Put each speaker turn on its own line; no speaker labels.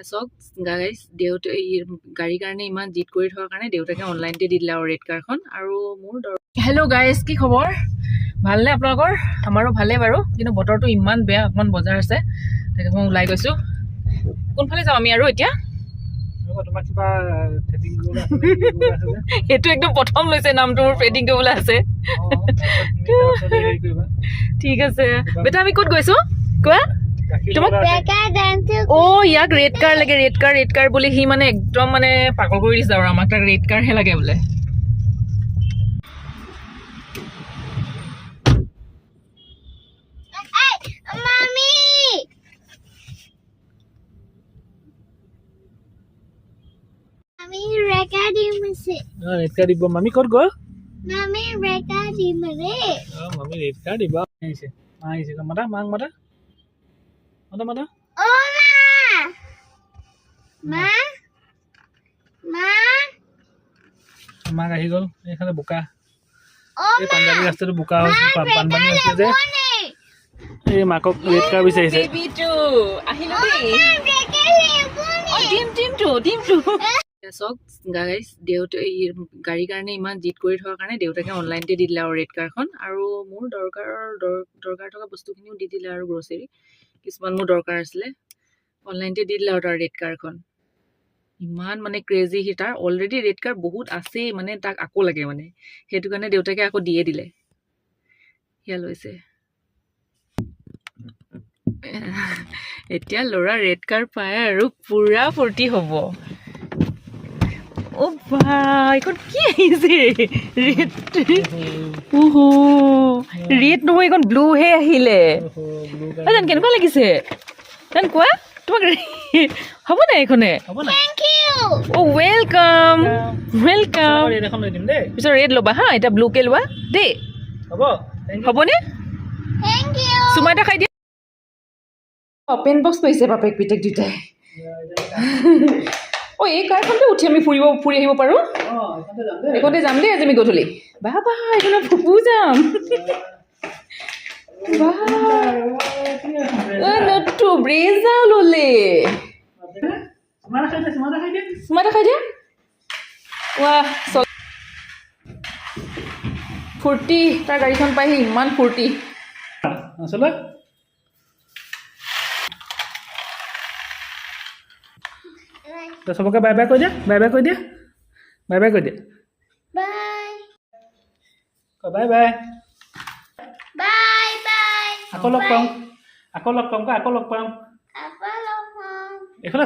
চক গাইজ দেউতা গাড়ীৰ কাৰণে ইমান জিদ কৰি থকাৰ কাৰণে দেউতাকে অনলাইনতে দি দিলে আৰু ৰেড কাৰখন আৰু মোৰ হেল্ল' গাইজ কি খবৰ ভালনে আপোনালোকৰ আমাৰো ভালে বাৰু কিন্তু বতৰটো ইমান বেয়া অকণমান বজাৰ আছে তাকে মই ওলাই গৈছোঁ কোনফালে যাওঁ আমি আৰু এতিয়া সেইটো একদম প্ৰথম লৈছে নামটো মোৰ ফেডিং কৰিবলৈ আছে ঠিক আছে বেটা আমি ক'ত গৈছোঁ কোৱা ইয়াক ৰেড কাৰ লাগে ৰেড কাৰ বুলি সি মানে একদম মানে পাগল কৰি দিছে আৰু আমাক তাক ৰেড কাৰহে লাগে বোলে ৰেড কাৰ দিব মামি ক'ত গ'ল মামি ৰেড কাৰ দিব আহিছে মাতা মাক মাতা মাতা মাতা মাক আহি গ'ল এইফালে বোকা এই পাঞ্জাবী ৰাস্তাটো বোকা বানপানী হৈছে যে এই মাকক ৰেড কাৰ বিচাৰিছে চক গাইজ দেউতা গাড়ীৰ কাৰণে ইমান জিদ কৰি থকাৰ কাৰণে দেউতাকে অনলাইনতে দি দিলে আৰু ৰেড কাৰখন আৰু মোৰ দৰকাৰ থকা বস্তুখিনিও দি দিলে আৰু গ্ৰ'চাৰী কিছুমান মোৰ দৰকাৰ আছিলে অনলাইনতে দি দিলে আৰু তাৰ ৰেড কাৰখন ইমান মানে ক্ৰেজি সি তাৰ অলৰেডি ৰেড কাৰ বহুত আছেই মানে তাক আকৌ লাগে মানে সেইটো কাৰণে দেউতাকে আকৌ দিয়ে দিলে সেয়া লৈছে এতিয়া ল'ৰা ৰেড কাৰ পায় আৰু পুৰা ফূৰ্তি হ'ব অ' বা এইখন কি আহিছে ৰেড নহয় এইখন ব্লুহে আহিলে জান কেনেকুৱা লাগিছে জান কোৱা তোমাক হ'ব নাই এইখনে অ' ৱেলকাম পিছত ৰেড ল'বা হা এতিয়া ব্লুকে লোৱা দেই হ'বনে চুমা এটা খাই দিয়া পেন বক্স পাইছে বাপেক পিতেক দুটাই অ' এই কাৰখনতে উঠি আমি ফুৰি আহিব পাৰোঁ এইখনতে যাম দেই আজি আমি গধূলি বা এইখনত ফুপু যাম নটু ব্ৰেজা ল'লে চুমা এটা খাই দিয়া ৱাহ ফূৰ্তি তাৰ গাড়ীখন পাইহি ইমান ফূৰ্তি আচলতে চবকে বাই বাই কৈ দিয়া বাই বাই কৈ দিয়া বাই বাই আকৌ লগ পাম এইফালে